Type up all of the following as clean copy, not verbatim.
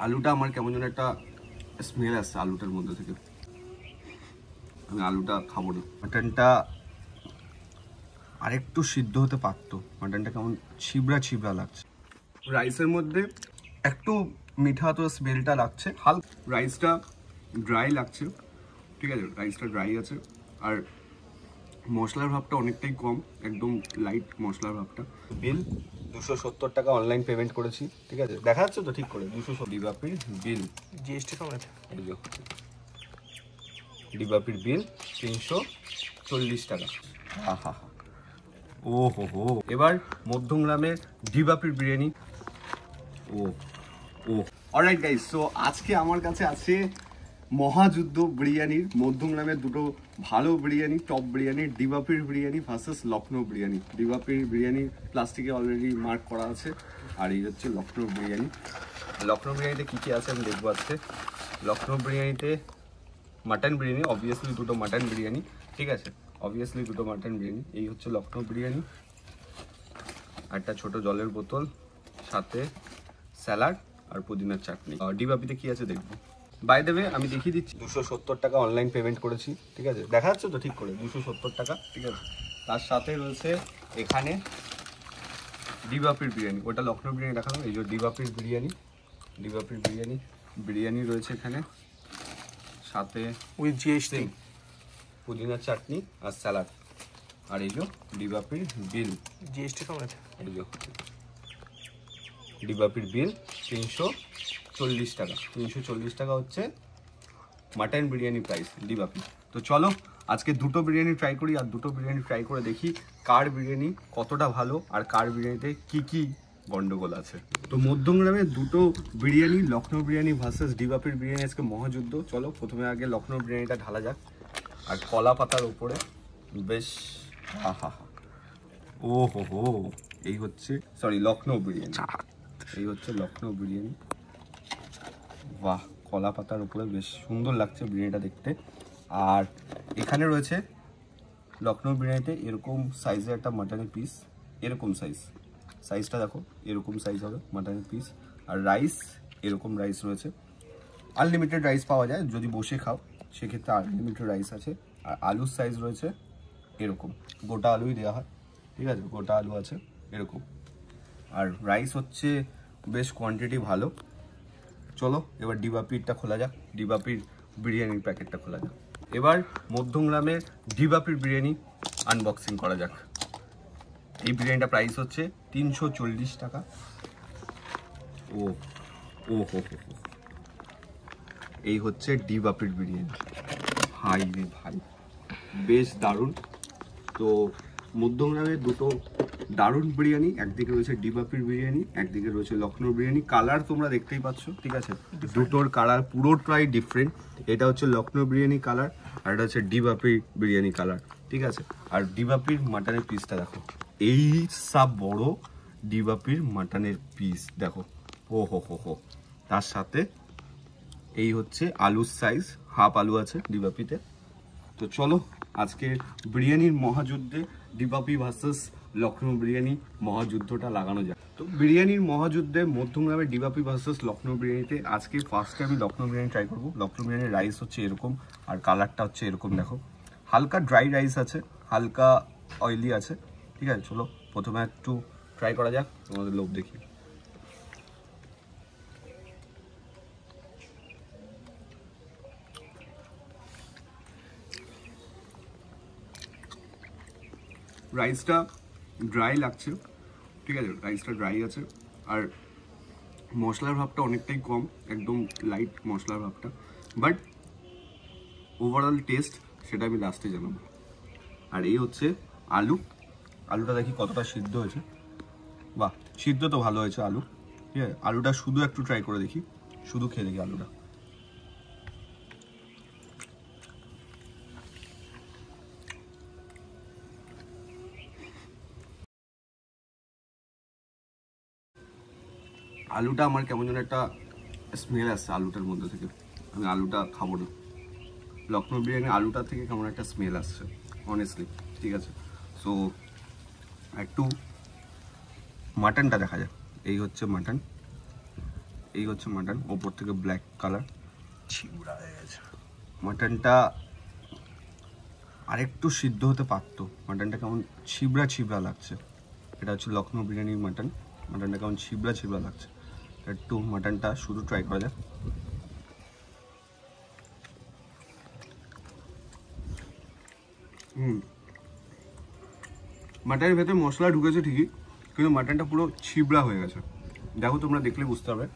আলুটা আমার কেমন যেন একটা স্মেল আসছে আলুটার মধ্যে থেকে। আমি আলুটা খাবো না। মাটনটা আরেকটু সিদ্ধ হতে পারতো। মাটনটা কেমন ছিবড়া ছিবড়া লাগছে। রাইসের মধ্যে একটু মিঠা তো স্মেলটা লাগছে, হালকা রাইসটা ড্রাই লাগছে, ঠিক আছে, রাইসটা ড্রাই আছে। আর মশলার ভাবটা অনেকটাই কম, একদম লাইট মশলার ভাবটা। বিল 270 টাকা অনলাইন পেমেন্ট করেছি, ঠিক আছে, দেখা যাচ্ছে তো ঠিক করে 270 ডিবাপির বিল। জিএসটি কম আছে, ডিবাপির বিল 340 টাকা। হা হা হা, ও হো হো। এবার মধ্যমগ্রামের ডিবাপির বিরিয়ানি। ও ও অলরাইট গাইস, সো আজকে আমার কাছে আছে মহাযুদ্ধ বিরিয়ানির, মধ্যমগ্রামের দুটো ভালো বিরিয়ানি, টপ বিরিয়ানি, ডিবাপির বিরিয়ানি ভার্সেস লখনৌ বিরিয়ানি। ডিবাপির বিরিয়ানি প্লাস্টিকে অলরেডি মার্ক করা আছে, আর এই হচ্ছে লখনৌ বিরিয়ানি। লখনৌ বিরিয়ানিতে কী কী আছে আমি দেখবো আজকে। লখনৌ বিরিয়ানিতে মাটন বিরিয়ানি, অবভিয়াসলি দুটো মাটন বিরিয়ানি, ঠিক আছে, অবভিয়াসলি দুটো মাটন বিরিয়ানি। এই হচ্ছে লখনৌ বিরিয়ানি, একটা ছোট জলের বোতল, সাথে স্যালাড আর পুদিনার চাটনি। ডিবাপিতে কি আছে দেখবো। বাই দ্য ওয়ে আমি দেখিয়ে দিচ্ছি, 270 টাকা অনলাইন পেমেন্ট করেছি, ঠিক আছে, দেখা যাচ্ছে তো ঠিক করে 270 টাকা, ঠিক আছে। তার সাথে রয়েছে এখানে ডিবাপির বিরিয়ানি, ওটা লখনৌ বিরিয়ানি দেখালাম, এই যে ডিবাপির বিরিয়ানি, ডিবাপির বিরিয়ানি, বিরিয়ানি রয়েছে এখানে, সাথে উইথ জিএসটি, পুদিনার চাটনি আর স্যালাড। আর এই যে ডিবাপির বিল, জিএসটি কম আছে, এই যে ডিবাপির বিল 340 টাকা। 340 টাকা হচ্ছে মাটন বিরিয়ানি প্রাইস ডিবাপি। তো চলো আজকে দুটো বিরিয়ানি ট্রাই করি, আর দুটো বিরিয়ানি ট্রাই করে দেখি কার বিরিয়ানি কতটা ভালো আর কার বিরিয়ানিতে কি কি গন্ডগোল আছে। তো মধ্যমগ্রামে দুটো বিরিয়ানি, লখনৌ বিরিয়ানি ভার্সেস ডিবাপির বিরিয়ানি, আজকে মহাযুদ্ধ। চলো প্রথমে আগে লখনৌ বিরিয়ানিটা ঢালা যাক, আর কলা পাতার উপরে বেশ হা হা হা, ও হো হো। এই হচ্ছে সরি লখনৌ বিরিয়ানি, এই হচ্ছে লখনৌ বিরিয়ানি। বাহ, কলা পাতার উপরে বেশ সুন্দর লাগছে বিরিয়ানিটা দেখতে। আর এখানে রয়েছে লখনৌ বিরিয়ানিতে এরকম সাইজের একটা মাটনের পিস, এরকম সাইজটা দেখো, এরকম সাইজ হবে মাটনের পিস। আর রাইস, এরকম রাইস রয়েছে, আনলিমিটেড রাইস পাওয়া যায় যদি বসে খাও, সেক্ষেত্রে আনলিমিটেড রাইস আছে। আর আলুর সাইজ রয়েছে এরকম, গোটা আলুই দেওয়া হয়, ঠিক আছে, গোটা আলু আছে এরকম। আর রাইস হচ্ছে বেশ কোয়ান্টিটি ভালো। চলো এবার ডিবাপিরটা খোলা যাক, ডিবাপির বিরিয়ানির প্যাকেটটা খোলা যাক। এবার মধ্যমগ্রামের ডিবাপির বিরিয়ানি আনবক্সিং করা যাক। এই বিরিয়ানিটা প্রাইস হচ্ছে 340 টাকা। ও ও হো হো হো, এই হচ্ছে ডিবাপির বিরিয়ানি। ভাই রে ভাই, বেশ দারুণ। তো মধ্যমগ্রামের দুটো দারুণ বিরিয়ানি, একদিকে রয়েছে ডিবাপির বিরিয়ানি, একদিকে রয়েছে লখনৌ বিরিয়ানি। কালার তোমরা দেখতেই পাচ্ছ, ঠিক আছে, দুটোর কালার পুরোটাই ডিফারেন্ট। এটা হচ্ছে লখনৌ বিরিয়ানি কালার, আর এটা হচ্ছে ডিবাপির বিরিয়ানি কালার, ঠিক আছে। আর ডিবাপির মাটনের পিসটা দেখো, এই সব বড় ডিবাপির মাটনের পিস দেখো, ও হো হো হো। তার সাথে এই হচ্ছে আলুর সাইজ, হাফ আলু আছে ডিবাপিতে। তো চলো আজকে বিরিয়ানির মহাযুদ্ধে ডিবাপি ভার্সেস লখনৌ বিরিয়ানি মহাযুদ্ধটা লাগানো যায়। তো বিরিয়ানির মহাযুদ্ধে মধ্যমগ্রামের ডিবাপি ভার্সেস লখনৌ বিরিয়ানিতে আজকে ফার্স্টে আমি লখনৌ বিরিয়ানি ট্রাই করবো। লখনৌ বিরিয়ানির রাইস হচ্ছে এরকম, আর কালারটা হচ্ছে এরকম দেখো, হালকা ড্রাই রাইস আছে, হালকা অয়েলি আছে, ঠিক আছে। চলো প্রথমে একটু ট্রাই করা যাক, তোমাদের লোভ দেখি। রাইসটা ড্রাই লাগছে, ঠিক আছে, রাইসটা ড্রাই আছে। আর মশলার ভাবটা অনেকটাই কম, একদম লাইট মশলার ভাবটা। বাট ওভারঅল টেস্ট সেটা আমি লাস্টে জানাবো। আর এই হচ্ছে আলু, আলুটা দেখি কতটা সিদ্ধ হয়েছে। বাহ, সিদ্ধ তো ভালো হয়েছে আলু, ঠিক আছে। আলুটা শুধু একটু ট্রাই করে দেখি, শুধু খেয়ে দেখি আলুটা। আলুটা আমার কেমন যেন একটা স্মেল আসছে আলুটার মধ্যে থেকে। আমি আলুটা খাবো না। লখনৌ বিরিয়ানি আলুটার থেকে কেমন একটা স্মেল আসছে অনেস্টলি, ঠিক আছে। সো একটু মাটনটা দেখা যায়, এই হচ্ছে মাটন, এই হচ্ছে মাটন, ওপর থেকে ব্ল্যাক কালার। ছিবড়া হয়ে গেছে মাটনটা আরেকটু সিদ্ধ হতে পারতো, মাটনটা কেমন ছিবড়া ছিবড়া লাগছে। এটা হচ্ছে লখনৌ বিরিয়ানির মাটন, মাটনটা কেমন ছিবড়া ছিবড়া লাগছে। একটু মাটনটা শুধু ট্রাই করা যাক। মাটনের ভেতরে মশলা ঢুকেছে ঠিকই, কিন্তু মাটনটা পুরো ছিবড়া হয়ে গেছে। দেখো তোমরা দেখলেই বুঝতে পারবে,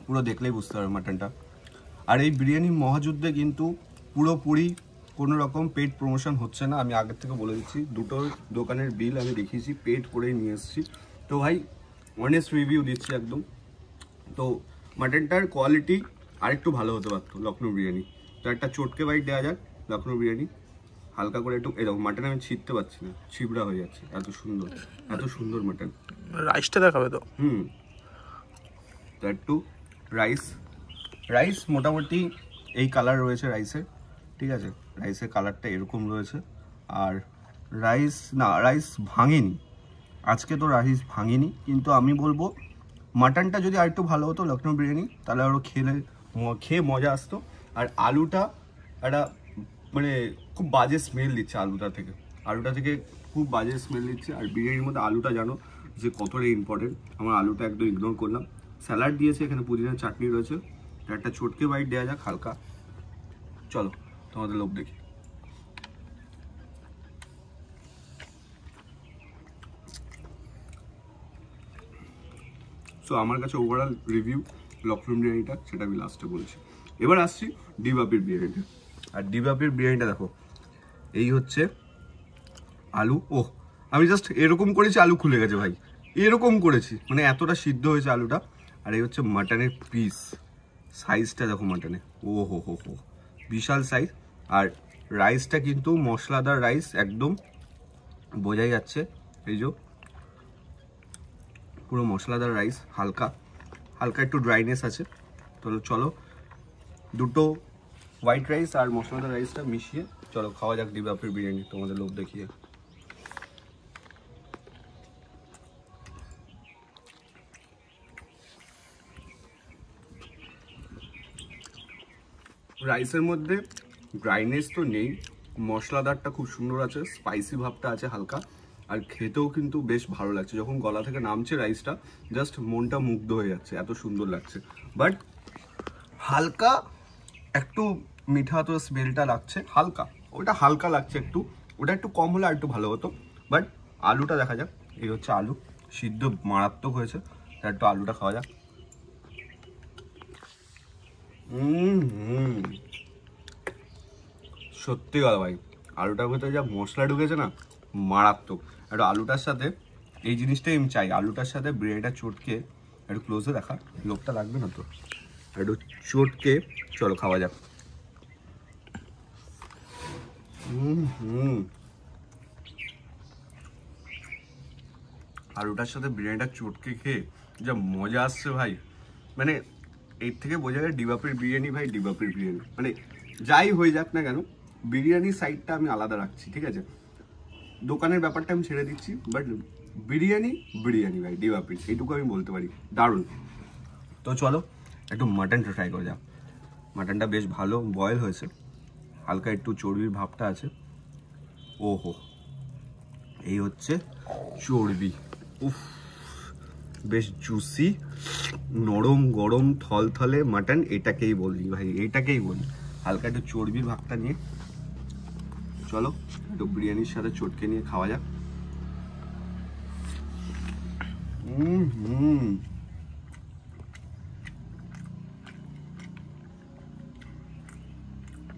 পুরো দেখলেই বুঝতে পারবে মাটনটা। আর এই বিরিয়ানি মহাযুদ্ধে কিন্তু পুরোপুরি কোনো রকম পেড প্রমোশন হচ্ছে না, আমি আগের থেকে বলে দিচ্ছি। দুটো দোকানের বিল আমি দেখিয়েছি, পেড করেই নিয়ে এসেছি। তো ভাই অনেস্ট রিভিউ দিচ্ছি একদম। তো মাটনটার কোয়ালিটি আরেকটু ভালো হতে পারতো লখনৌ বিরিয়ানি। তো একটা চটকে বাইট দেওয়া যাক লখনৌ বিরিয়ানি, হালকা করে একটু। এরকম মাটন আমি ছিঁড়তে পারছি না, ছিবড়া হয়ে যাচ্ছে, এত সুন্দর এত সুন্দর মাটন। রাইসটা দেখাবে তো? তো একটু রাইস মোটামুটি এই কালার রয়েছে রাইসের, ঠিক আছে, রাইসের কালারটা এরকম রয়েছে। আর রাইস ভাঙেনি আজকে, তো রাইস ভাঙেনি, কিন্তু আমি বলবো মাটনটা যদি আরেকটু ভালো হতো লখনৌ বিরিয়ানি, তাহলে আরও খেয়ে মজা আসতো। আর আলুটা একটা মানে খুব বাজে স্মেল দিচ্ছে আলুটা থেকে খুব বাজে স্মেল দিচ্ছে। আর বিরিয়ানির মধ্যে আলুটা জানো যে কতটা ইম্পর্টেন্ট, আমার আলুটা একদম ইগনোর করলাম। স্যালাড দিয়েছে, এখানে পুদিনার চাটনি রয়েছে। একটা চটকে বাইট দেওয়া যাক হালকা। চলো তোমাদের লোভ দেখি। সো আমার কাছে ওভারঅল রিভিউ লখনৌ বিরিয়ানিটা, সেটা আমি লাস্টে বলছি। এবার আসছি ডিবাপির বিরিয়ানিটা। আর ডিবাপির বিরিয়ানিটা দেখো, এই হচ্ছে আলু। আমি জাস্ট এরকম করেছি, আলু খুলে গেছে ভাই, এরকম করেছি, মানে এতটা সিদ্ধ হয়েছে আলুটা। আর এই হচ্ছে মাটনের পিস, সাইজটা দেখো মাটনে, হো বিশাল সাইজ। আর রাইসটা কিন্তু মশলাদার রাইস, একদম বোঝাই যাচ্ছে, এই যে পুরো মশলাদার রাইস, হালকা একটু ড্রাইনেস আছে। তো চলো দুটো হোয়াইট রাইস আর মশলাদার রাইসটা মিশিয়ে চলো খাওয়া যাক ডিবাপির বিরিয়ানি, তোমাদের লোভ দেখিয়ে। রাইসের মধ্যে ড্রাইনেস তো নেই, মশলাদারটা খুব সুন্দর আছে, স্পাইসি ভাবটা আছে হালকা। আর খেতেও কিন্তু বেশ ভালো লাগছে, যখন গলা থেকে নামছে রাইসটা জাস্ট মনটা মুগ্ধ হয়ে যাচ্ছে, এত সুন্দর লাগছে। বাট হালকা একটু মিঠা তো স্মেলটা লাগছে হালকা, ওটা হালকা লাগছে একটু, ওটা একটু কম হলে আর একটু ভালো হতো। বাট আলুটা দেখা যাক, এই হচ্ছে আলু, সিদ্ধ মারাত্মক হয়েছে। একটু আলুটা খাওয়া যাক। সত্যি কথা ভাই, আলুটার ভেতরে যা মশলা ঢুকেছে না, মারাত্মক। একটু আলুটার সাথে এই জিনিসটাই আমি চাই, আলুটার সাথে বিরিয়ানিটা চটকে একটু ক্লোজে দেখা, লোকটা লাগবে না তো, একটু চটকে চলো খাওয়া যাক। আলুটার সাথে বিরিয়ানিটা চটকে খেয়ে যা মজা আসছে ভাই, মানে এর থেকে বোঝা যায় ডিবাপির বিরিয়ানি ভাই, ডিবাপির বিরিয়ানি। মানে যাই হয়ে যাক না কেন, বিরিয়ানির সাইডটা আমি আলাদা রাখছি, ঠিক আছে, দোকানের ব্যাপারটা আমি ছেড়ে দিচ্ছি। বাট বিরিয়ানি ভাই ডিবাপির, এইটুকু আমি বলতে পারি, দারুণ। তো চলো একটু মাটনটা ট্রাই করে যাক। মাটনটা বেশ ভালো বয়েল হয়েছে, হালকা একটু চর্বির ভাবটা আছে। এই হচ্ছে চর্বি, উফ বেশ জুসি, নরম গরম থলথলে মাটন, এটাকেই বলি ভাই, এটাকেই বলি। হালকা একটু চর্বির ভাগটা নিয়ে চলো একটু বিরিয়ানির সাথে চটকে নিয়ে খাওয়া যাক।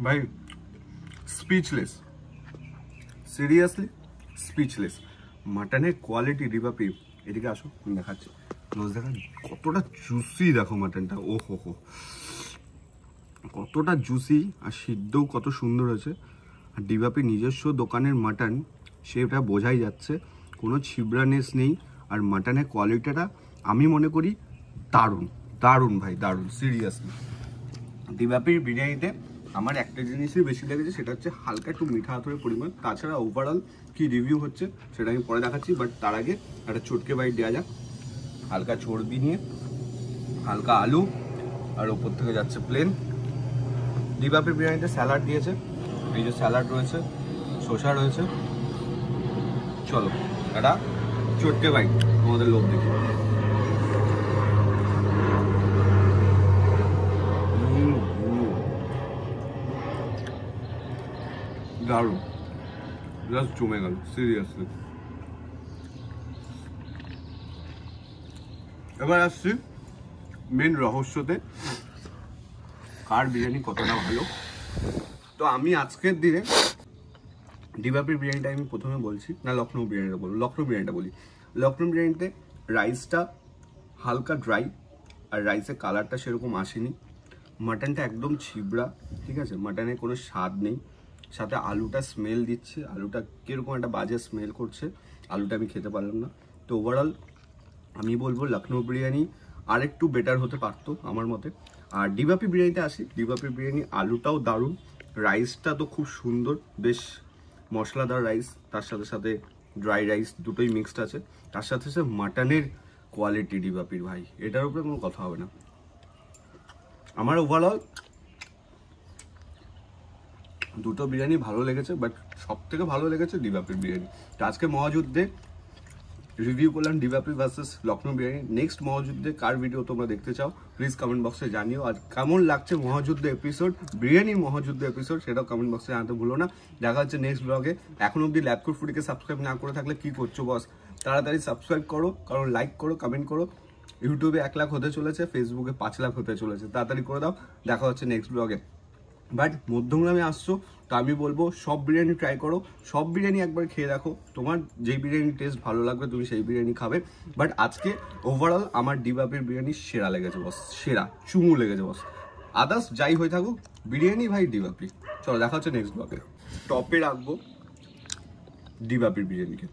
ভাই স্পিচলেস, সিরিয়াসলি স্পিচলেস। মাটনের কোয়ালিটি ডিবাপি, এদিকে আসো আমি দেখাচ্ছি, ক্লোজ দেখা, কতটা জুসি দেখো মাটনটা, কতটা জুসি, আর সিদ্ধও কত সুন্দর হয়েছে। আর ডিবাপি নিজস্ব দোকানের মাটন, সেটা বোঝাই যাচ্ছে, কোনো ছিবড়ানেস নেই। আর মাটনের কোয়ালিটিটা আমি মনে করি দারুণ ভাই, দারুণ সিরিয়াসলি। ডিবাপির বিরিয়ানিতে আমার একটা জিনিসই বেশি লেগেছে, সেটা হচ্ছে হালকা একটু মিঠা আতরের পরিমাণ। তাছাড়া ওভারঅল কি রিভিউ হচ্ছে সেটা আমি পরে দেখাচ্ছি। বাট তার আগে একটা চটকে বাইট দেওয়া যাক, হালকা চর্বি নিয়ে হালকা আলু আর ওপর থেকে যাচ্ছে প্লেন। ডিবাপির বিরিয়ানিতে স্যালাড দিয়েছে, এই যে স্যালাড রয়েছে, শসা রয়েছে। চলো একটা চটকে বাইক তোমাদের লোভ দেখি। দারুণ, জাস্ট জমে গেল সিরিয়াসলি। এবার আসছি মেন রহস্যতে, কার বিরিয়ানি কতটা ভালো। তো আমি আজকের দিনে ডিবাপির বিরিয়ানিটা আমি প্রথমে বলছি না, লখনৌ বিরিয়ানিটা বলবো। লখনৌ বিরিয়ানিটা বলি। লখনৌ বিরিয়ানিতে রাইসটা হালকা ড্রাই, আর রাইসের কালারটা সেরকম আসেনি। মাটনটা একদম ছিবড়া, ঠিক আছে, মাটনের কোনো স্বাদ নেই। সাথে আলুটা স্মেল দিচ্ছে, আলুটা কীরকম একটা বাজে স্মেল করছে, আলুটা আমি খেতে পারলাম না। তো ওভারঅল আমি বলবো লখনৌ বিরিয়ানি আর একটু বেটার হতে পারতো আমার মতে। আর ডিবাপি বিরিয়ানিতে আসি, ডিবাপি বিরিয়ানি আলুটাও দারুণ, রাইসটা তো খুব সুন্দর, বেশ মশলাদার রাইস, তার সাথে সাথে ড্রাই রাইস দুটোই মিক্সড আছে, তার সাথে সাথে মাটনের কোয়ালিটি ডিবাপির ভাই, এটার উপরে কোনো কথা হবে না। আমার ওভারঅল দুটো বিরিয়ানি ভালো লেগেছে, বাট সব থেকে ভালো লেগেছে ডিবাপির বিরিয়ানি। তো আজকে মহাযুদ্ধে রিভিউ করলাম ডিবাপি ভার্সেস লখনৌ বিরিয়ানি। নেক্সট মহাযুদ্ধে কার ভিডিও তোমরা দেখতে চাও প্লিজ কমেন্ট বক্সে জানিও। আর কেমন লাগছে মহাযুদ্ধ এপিসোড, বিরিয়ানি মহাযুদ্ধ এপিসোড, সেটাও কমেন্ট বক্সে জানাতে ভুলো না। দেখা হচ্ছে নেক্সট ব্লগে। এখন অব্দি ল্যাবকুড ফুডিকে সাবস্ক্রাইব না করে থাকলে কি করছো বস, তাড়াতাড়ি সাবস্ক্রাইব করো, কারণ লাইক করো, কমেন্ট করো। ইউটিউবে 1 লাখ হতে চলেছে, ফেসবুকে 5 লাখ হতে চলেছে, তাড়াতাড়ি করে দাও। দেখা হচ্ছে নেক্সট ব্লগে। বাট মধ্যমগ্রামে আসছো তো আমি বলবো সব বিরিয়ানি ট্রাই করো, সব বিরিয়ানি একবার খেয়ে দেখো, তোমার যেই বিরিয়ানি টেস্ট ভালো লাগবে তুমি সেই বিরিয়ানি খাবে। বাট আজকে ওভারঅল আমার ডিবাপির বিরিয়ানি সেরা লেগেছে বস, সেরা চুমু লেগেছে বস। আদার্স যাই হয়ে থাকুক বিরিয়ানি ভাই ডিবাপি। চলো দেখা হচ্ছে নেক্সট ব্লগে। টপে রাখবো ডিবাপির বিরিয়ানিকে।